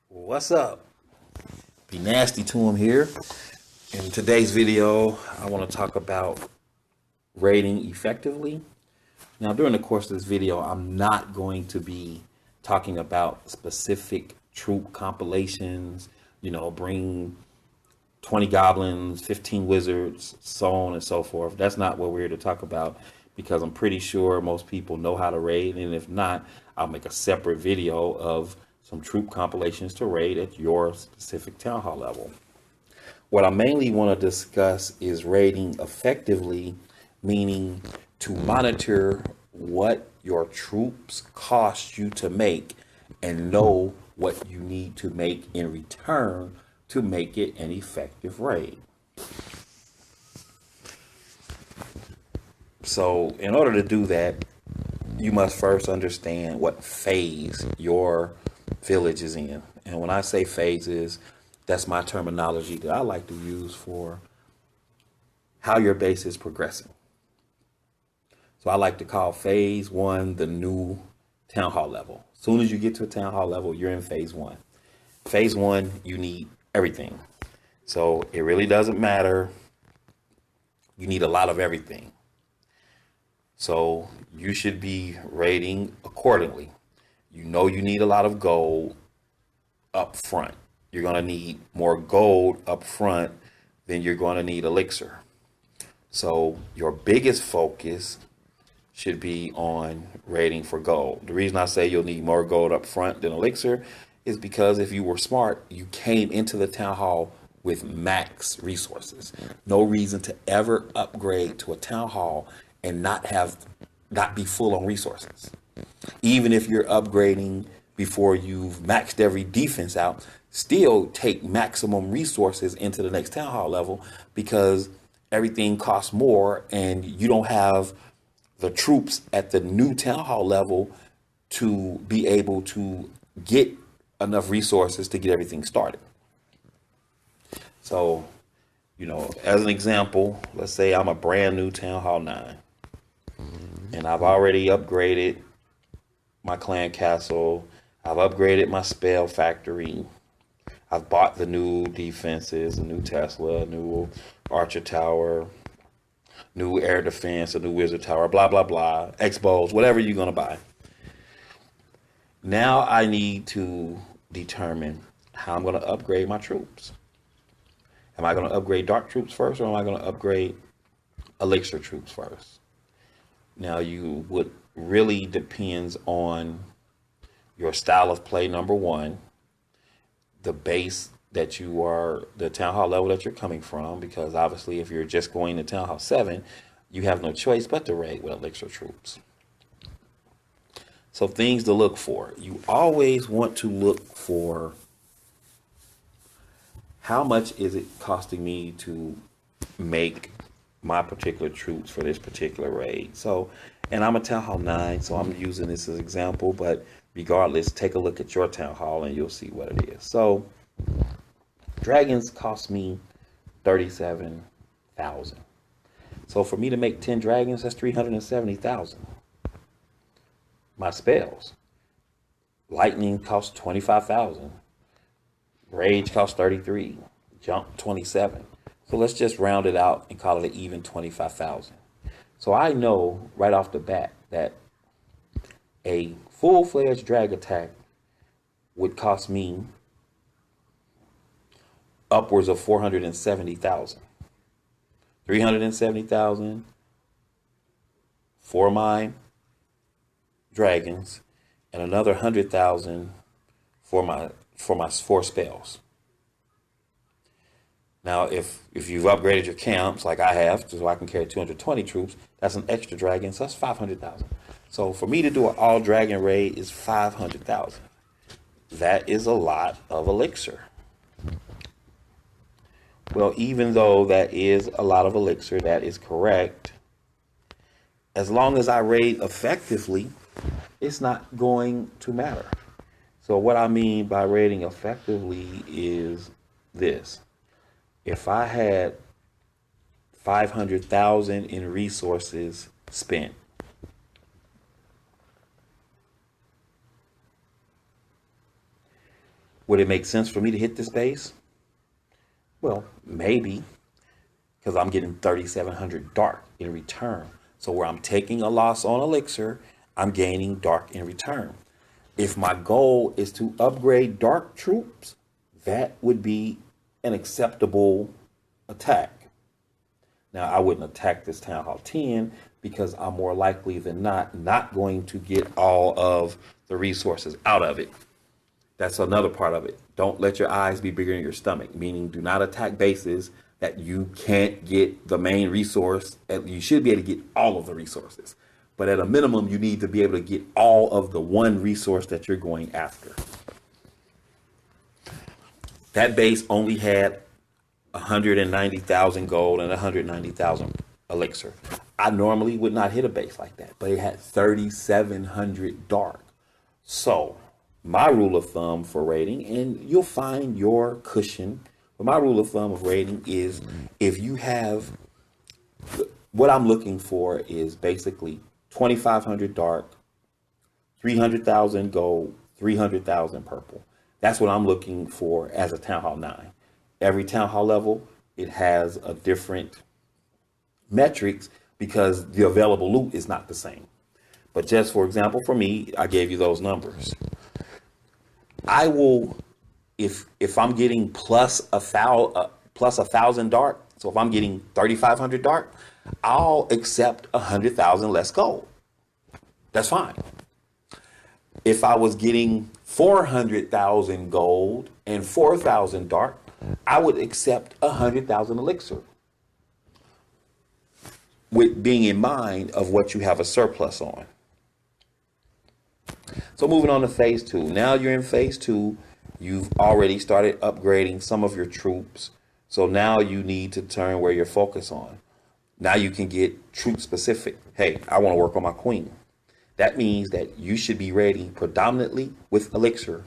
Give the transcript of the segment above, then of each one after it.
What's up? Be nasty to him here. In today's video, I want to talk about raiding effectively. Now, during the course of this video, I'm not going to be talking about specific troop compilations, bring 20 goblins, 15 wizards, so on and so forth. That's not what we're here to talk about, because I'm pretty sure most people know how to raid. And if not, I'll make a separate video of some troop compilations to raid at your specific town hall level. What I mainly want to discuss is raiding effectively, meaning to monitor what your troops cost you to make and know what you need to make in return to make it an effective raid. So in order to do that, you must first understand what phase your village is in. And when I say phases, that's my terminology that I like to use for how your base is progressing. So I like to call phase one the new town hall level. As soon as you get to a town hall level, you're in phase one. Phase one, you need everything. So it really doesn't matter. You need a lot of everything. So you should be raiding accordingly. You need a lot of gold up front. You're going to need more gold up front than you're going to need elixir. So your biggest focus should be on raiding for gold. The reason I say you'll need more gold up front than elixir is because if you were smart, you came into the town hall with max resources. No reason to ever upgrade to a town hall and not be full on resources. Even if you're upgrading before you've maxed every defense out, still take maximum resources into the next town hall level, because everything costs more and you don't have the troops at the new town hall level to be able to get enough resources to get everything started. So, as an example, let's say I'm a brand new town hall 9 and I've already upgraded my clan castle. I've upgraded my spell factory. I've bought the new defenses, a new Tesla, a new Archer Tower, new air defense, a new wizard tower, blah, blah, blah, X-Bows, whatever you're going to buy. Now I need to determine how I'm going to upgrade my troops. Am I going to upgrade dark troops first, or am I going to upgrade elixir troops first? Now you would really depends on your style of play, number one, the base that you are, the town hall level that you're coming from, because obviously if you're just going to town hall 7, you have no choice but to raid with elixir troops. So things to look for. You always want to look for how much is it costing me to make my particular troops for this particular raid. So, and I'm a town hall 9, so I'm using this as an example, but regardless, take a look at your town hall and you'll see what it is. So dragons cost me 37,000. So for me to make 10 dragons, that's 370,000. My spells, lightning costs 25,000. Rage costs 33. Jump 27. So let's just round it out and call it an even 25,000. So I know right off the bat that a full-fledged drag attack would cost me upwards of 470,000. 370,000 for my dragons, and another 100,000 for my 4 spells. Now, if you've upgraded your camps like I have, so I can carry 220 troops, that's an extra dragon, so that's 500,000. So for me to do an all dragon raid is 500,000. That is a lot of elixir. Well, even though that is a lot of elixir, that is correct. As long as I raid effectively, it's not going to matter. So what I mean by raiding effectively is this. If I had 500,000 in resources spent. Would it make sense for me to hit this base? Well, maybe, because I'm getting 3,700 dark in return. So where I'm taking a loss on elixir, I'm gaining dark in return. If my goal is to upgrade dark troops, that would be an acceptable attack. Now, I wouldn't attack this Town Hall 10 because I'm more likely than not going to get all of the resources out of it. That's another part of it. Don't let your eyes be bigger than your stomach, meaning do not attack bases that you can't get the main resource. You should be able to get all of the resources, but at a minimum, you need to be able to get all of the one resource that you're going after. That base only had 190,000 gold and 190,000 elixir. I normally would not hit a base like that, but it had 3,700 dark. So my rule of thumb for raiding, and you'll find your cushion, but my rule of thumb of raiding is if you have, what I'm looking for is basically 2,500 dark, 300,000 gold, 300,000 purple. That's what I'm looking for as a Town Hall 9. Every Town Hall level, it has a different metrics because the available loot is not the same. But just for example, for me, I gave you those numbers. I will, if I'm getting plus a thousand dark, so if I'm getting 3,500 dark, I'll accept 100,000 less gold. That's fine. If I was getting 400,000 gold and 4,000 dark, I would accept 100,000 elixir, with being in mind of what you have a surplus on. So moving on to phase 2. Now you're in phase 2. You've already started upgrading some of your troops. So now you need to turn where your focus on. Now you can get troop specific. Hey, I want to work on my queen. That means that you should be raiding predominantly with elixir.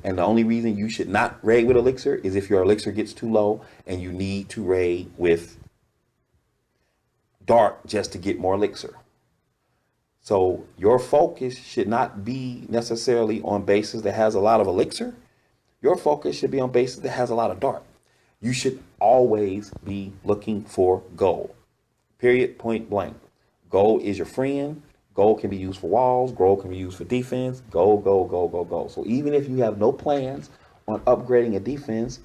And the only reason you should not raid with elixir is if your elixir gets too low and you need to raid with dark just to get more elixir. So your focus should not be necessarily on bases that has a lot of elixir. Your focus should be on bases that has a lot of dark. You should always be looking for gold. Period, point blank. Gold is your friend. Gold can be used for walls. Gold can be used for defense. Gold, gold, gold, gold, gold. So even if you have no plans on upgrading a defense,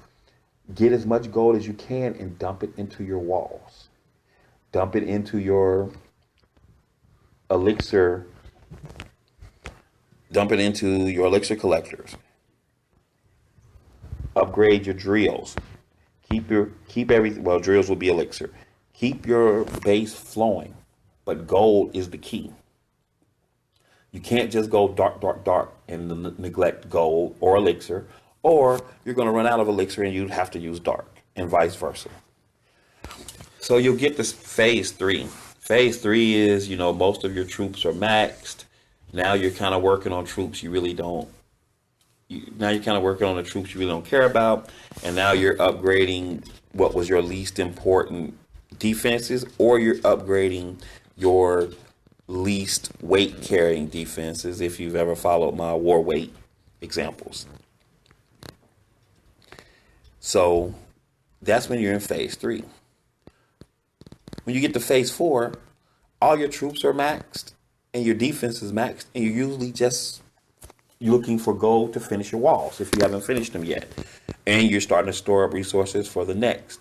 get as much gold as you can and dump it into your walls. Dump it into your elixir. Dump it into your elixir collectors. Upgrade your drills. Keep everything. Well, drills will be elixir. Keep your base flowing, but gold is the key. You can't just go dark, dark, dark and neglect gold or elixir, or you're going to run out of elixir and you'd have to use dark, and vice versa. So you'll get this phase 3. Phase 3 is, most of your troops are maxed. Now you're kind of working on troops you really don't. Now you're kind of working on the troops you really don't care about, and now you're upgrading what was your least important defenses, or you're upgrading your least weight carrying defenses if you've ever followed my war weight examples. So that's when you're in phase 3. When you get to phase 4, all your troops are maxed and your defense is maxed, and you're usually just looking for gold to finish your walls if you haven't finished them yet, and you're starting to store up resources for the next.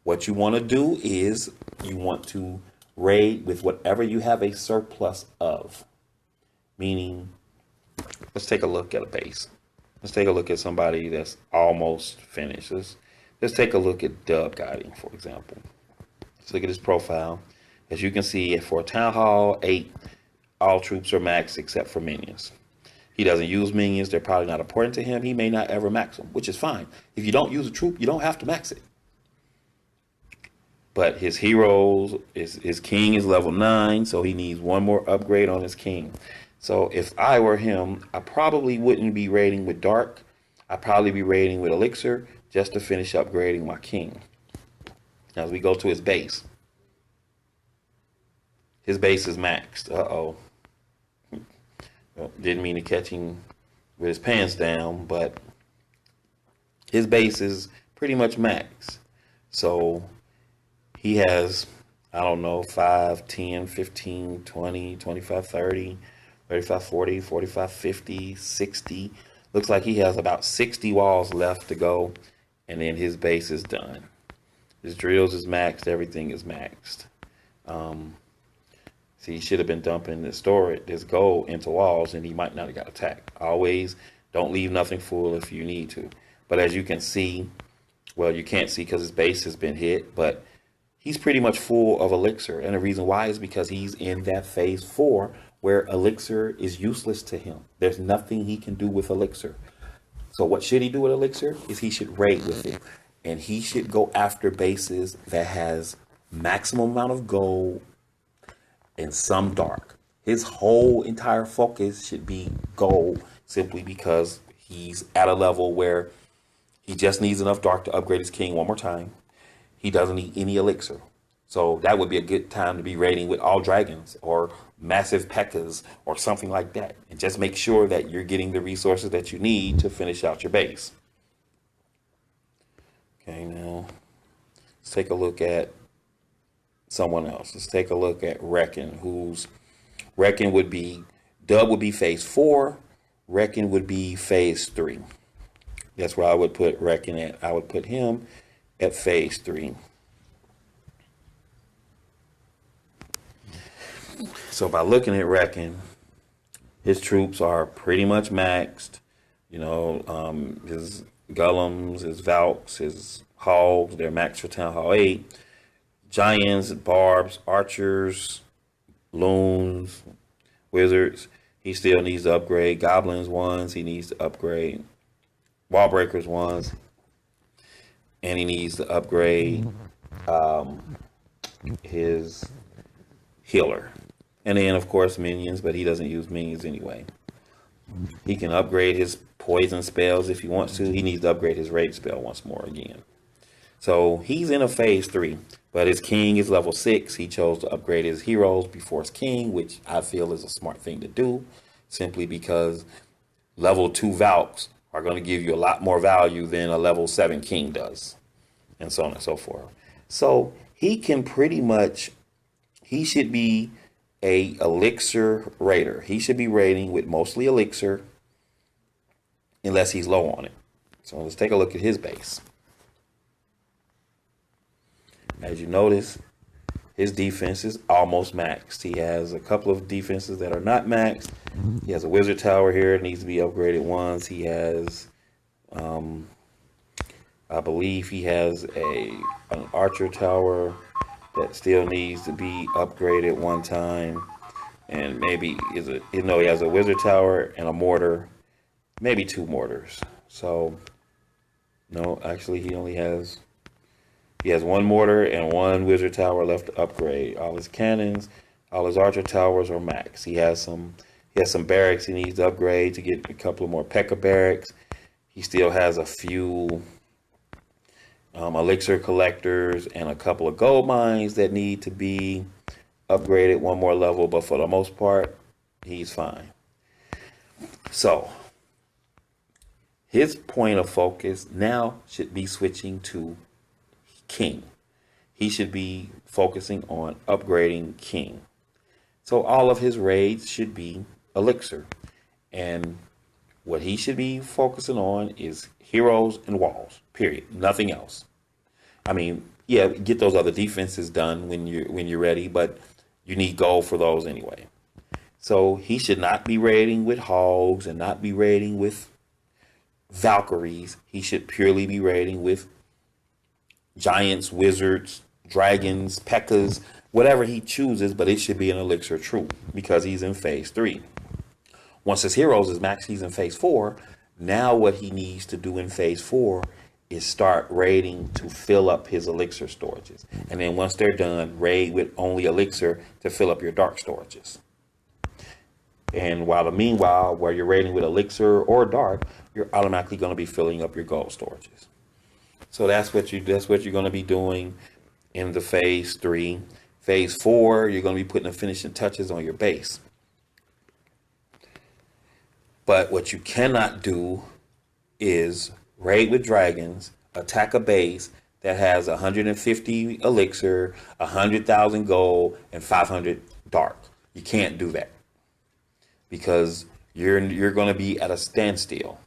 What you want to do is you want to raid with whatever you have a surplus of. Meaning, let's take a look at a base. Let's take a look at somebody that's almost finished. Let's take a look at Dub Guiding, for example. Let's look at his profile. As you can see, for Town Hall 8, all troops are maxed except for minions. He doesn't use minions. They're probably not important to him. He may not ever max them, which is fine. If you don't use a troop, you don't have to max it. But his heroes, his king is level 9, so he needs one more upgrade on his king. So if I were him, I probably wouldn't be raiding with dark. I'd probably be raiding with elixir just to finish upgrading my king. Now as we go to his base. His base is maxed. Well, didn't mean to catch him with his pants down, but his base is pretty much max. So he has, I don't know, 5, 10, 15, 20, 25, 30, 35, 40, 45, 50, 60. Looks like he has about 60 walls left to go, and then his base is done. His drills is maxed, everything is maxed. See, he should have been dumping this gold into walls, and he might not have got attacked. Always don't leave nothing full if you need to. But as you can see, well, you can't see because his base has been hit, but he's pretty much full of elixir. And the reason why is because he's in that phase 4 where elixir is useless to him. There's nothing he can do with elixir. So what should he do with elixir is he should raid with it. And he should go after bases that has maximum amount of gold and some dark. His whole entire focus should be gold simply because he's at a level where he just needs enough dark to upgrade his king one more time. He doesn't need any elixir. So that would be a good time to be raiding with all dragons or massive P.E.K.K.A.s or something like that. And just make sure that you're getting the resources that you need to finish out your base. Okay, now let's take a look at someone else. Let's take a look at Reckon, Reckon would be, Dub would be phase 4, Reckon would be phase 3. That's where I would put Reckon at. I would put him at phase 3. So by looking at Reckon, his troops are pretty much maxed. You know, his Golems, his Valks, his Hogs, they're maxed for Town Hall 8. Giants, Barbs, Archers, Loons, Wizards, he still needs to upgrade. Goblins ones, he needs to upgrade. Wall Breakers ones, and he needs to upgrade his healer. And then, of course, minions, but he doesn't use minions anyway. He can upgrade his poison spells if he wants to. He needs to upgrade his raid spell once more again. So he's in a phase 3, but his king is level 6. He chose to upgrade his heroes before his king, which I feel is a smart thing to do, simply because level 2 Valks are going to give you a lot more value than a level 7 king does, and so on and so forth. So he can pretty much, he should be a elixir raider. He should be raiding with mostly elixir unless he's low on it. So let's take a look at his base. As you notice, his defense is almost maxed. He has a couple of defenses that are not maxed. He has a wizard tower here. It needs to be upgraded once. He has, I believe he has an archer tower that still needs to be upgraded one time. And maybe he has a wizard tower and a mortar, maybe 2 mortars. So no, actually he has 1 mortar and 1 wizard tower left to upgrade. All his cannons, all his archer towers are max. He has some barracks he needs to upgrade to get a couple of more P.E.K.K.A. barracks. He still has a few elixir collectors and a couple of gold mines that need to be upgraded one more level, but for the most part, he's fine. So his point of focus now should be switching to king. He should be focusing on upgrading king. So all of his raids should be elixir. And what he should be focusing on is heroes and walls, period. Nothing else. I mean, yeah, get those other defenses done when you're ready, but you need gold for those anyway. So he should not be raiding with hogs and not be raiding with Valkyries. He should purely be raiding with giants, wizards, dragons, P.E.K.K.A.s, whatever he chooses, but it should be an elixir troop because he's in phase 3. Once his heroes is maxed, he's in phase 4. Now what he needs to do in phase 4 is start raiding to fill up his elixir storages. And then once they're done, raid with only elixir to fill up your dark storages. And meanwhile, where you're raiding with elixir or dark, you're automatically going to be filling up your gold storages. So that's what you're going to be doing in the phase 3. Phase 4, you're going to be putting the finishing touches on your base. But what you cannot do is raid with dragons, attack a base that has 150 elixir, 100,000 gold, and 500 dark. You can't do that because you're going to be at a standstill.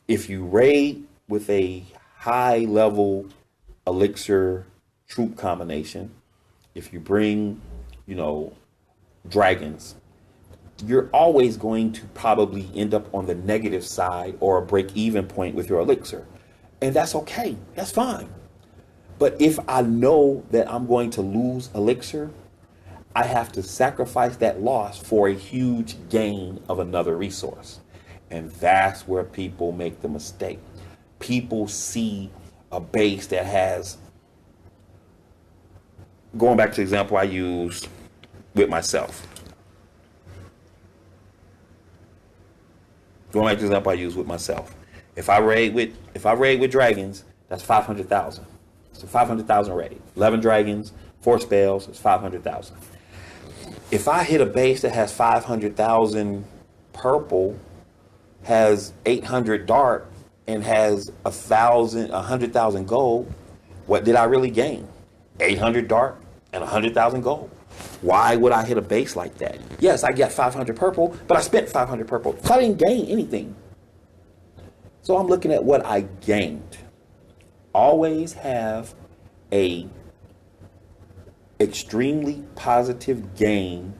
If you raid with a high level elixir troop combination, if you bring, dragons, you're always going to probably end up on the negative side or a break-even point with your elixir. And that's okay. That's fine. But if I know that I'm going to lose elixir, I have to sacrifice that loss for a huge gain of another resource. And that's where people make the mistake. People see a base that has, going back to the example I used with myself. If I raid with dragons, that's 500,000. So 500,000 raid. 11 dragons, 4 spells, it's 500,000. If I hit a base that has 500,000 purple, has 800 dark, and has 100,000 gold, what did I really gain? 800 dark and 100,000 gold. Why would I hit a base like that? Yes, I get 500 purple, but I spent 500 purple. So I didn't gain anything. So I'm looking at what I gained. Always have a extremely positive gain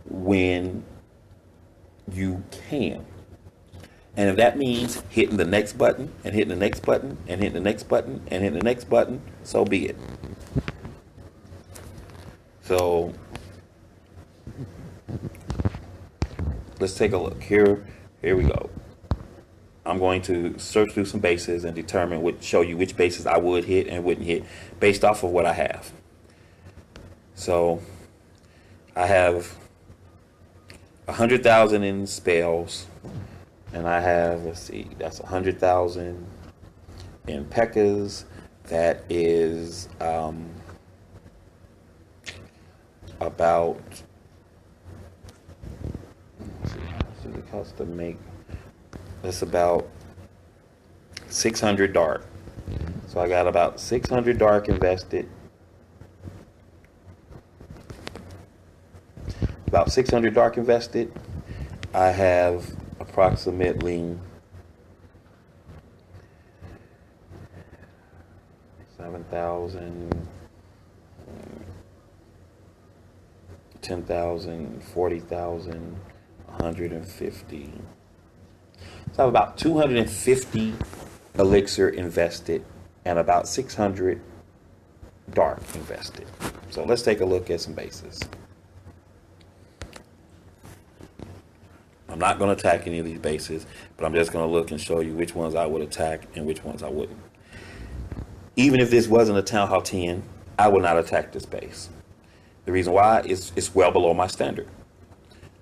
when you can. And if that means hitting the next button and hitting the next button and hitting the next button and hitting the next button, so be it. So let's take a look. Here we go. I'm going to search through some bases and show you which bases I would hit and wouldn't hit based off of what I have. So I have 100,000 in spells, and I have, that's 100,000 in P.E.K.K.A.s. That is about, how much does it cost to make? That's about 600 dark. So I got about 600 dark invested. I have approximately 7,000, 10,000, 40,000, 150. So I have about 250 elixir invested and about 600 dark invested. So let's take a look at some bases. I'm not going to attack any of these bases, but I'm just going to look and show you which ones I would attack and which ones I wouldn't. Even if this wasn't a Town Hall 10, I would not attack this base. The reason why is it's well below my standard.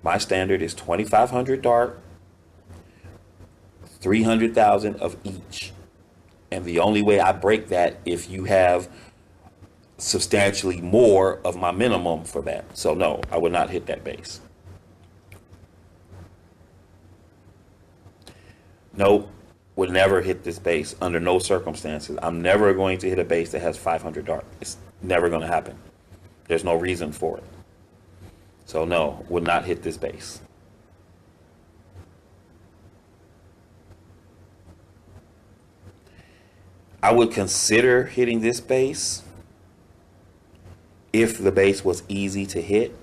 My standard is 2,500 dark, 300,000 of each. And the only way I break that if you have substantially more of my minimum for that. So no, I would not hit that base. Nope, would never hit this base under no circumstances. I'm never going to hit a base that has 500 dark. It's never going to happen. There's no reason for it. So no, would not hit this base. I would consider hitting this base if the base was easy to hit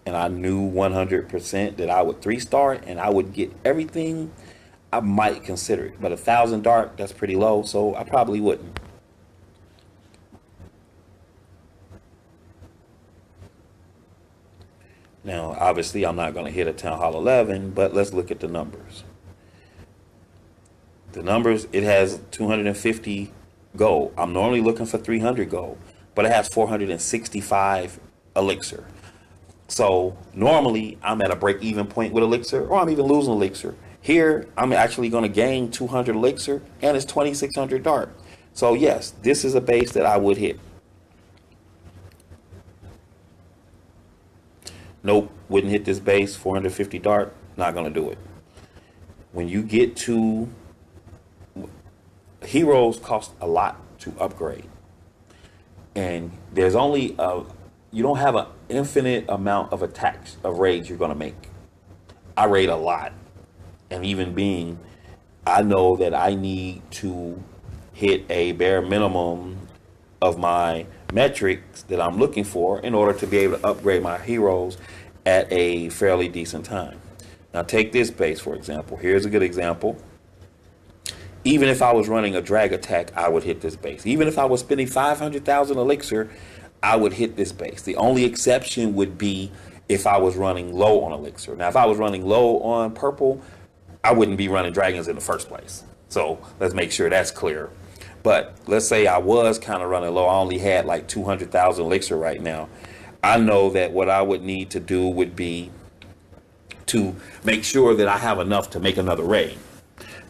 and I knew 100% that I would 3-star and I would get everything. I might consider it, but 1,000 dark, that's pretty low, so I probably wouldn't. Now, obviously, I'm not going to hit a Town Hall 11, but let's look at the numbers. The numbers, it has 250 gold. I'm normally looking for 300 gold, but it has 465 elixir. So normally, I'm at a break-even point with elixir, or I'm even losing elixir. Here, I'm actually going to gain 200 elixir, and it's 2,600 dark. So yes, this is a base that I would hit. Nope, wouldn't hit this base. 450 dart, not gonna do it. When you get to heroes, cost a lot to upgrade, and there's only a you don't have an infinite amount of attacks of raids you're gonna make. I raid a lot, and even being, I know that I need to hit a bare minimum of my metrics that I'm looking for in order to be able to upgrade my heroes at a fairly decent time. Now, take this base, for example. Here's a good example. Even if I was running a drag attack, I would hit this base. Even if I was spending 500,000 elixir, I would hit this base. The only exception would be if I was running low on elixir. Now, if I was running low on purple, I wouldn't be running dragons in the first place. So let's make sure that's clear. But let's say I was kind of running low. I only had like 200,000 elixir right now. I know that what I would need to do would be to make sure that I have enough to make another raid.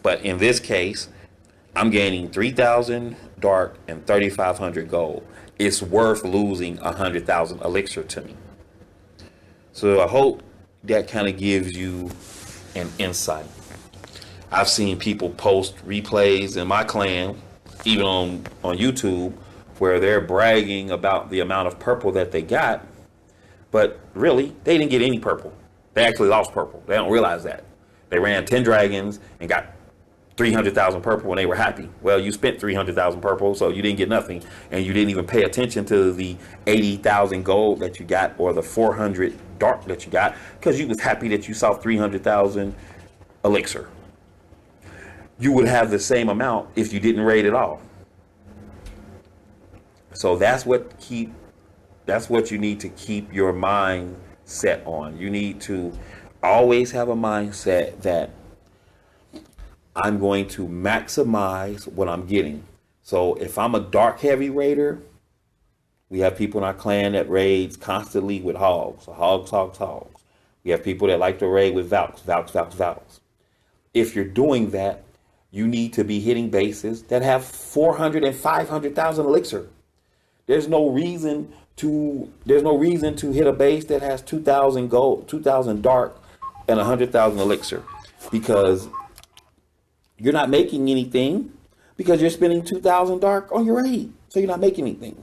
But in this case, I'm gaining 3,000 dark and 3,500 gold. It's worth losing 100,000 elixir to me. So I hope that kind of gives you an insight. I've seen people post replays in my clan, even on YouTube, where they're bragging about the amount of purple that they got, but really, they didn't get any purple. They actually lost purple. They don't realize that. They ran 10 dragons and got 300,000 purple when they were happy. Well, you spent 300,000 purple, so you didn't get nothing, and you didn't even pay attention to the 80,000 gold that you got or the 400 dark that you got because you was happy that you saw 300,000 elixir. You would have the same amount if you didn't raid at all. So that's what you need to keep your mind set on. You need to always have a mindset that I'm going to maximize what I'm getting. So if I'm a dark heavy raider, we have people in our clan that raids constantly with hogs. So hogs. We have people that like to raid with Valks. If you're doing that, you need to be hitting bases that have 400 and 500,000 elixir. There's no reason to hit a base that has 2,000 gold, 2,000 dark, and 100,000 elixir, because you're not making anything because you're spending 2,000 dark on your raid. So you're not making anything.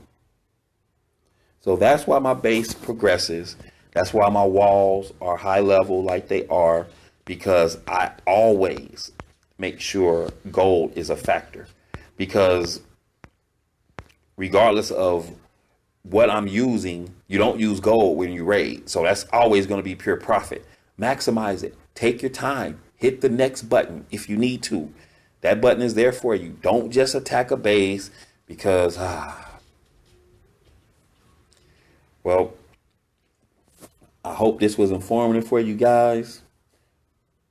So that's why my base progresses. That's why my walls are high level like they are, because I always make sure gold is a factor, because regardless of what I'm using, you don't use gold when you raid. So that's always going to be pure profit. Maximize it. Take your time. Hit the next button if you need to. That button is there for you. Don't just attack a base because, well, I hope this was informative for you guys.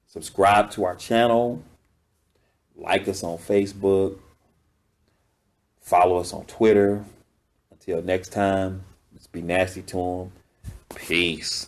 Subscribe to our channel. Like us on Facebook. Follow us on Twitter. Until next time, let's be nasty to them. Peace.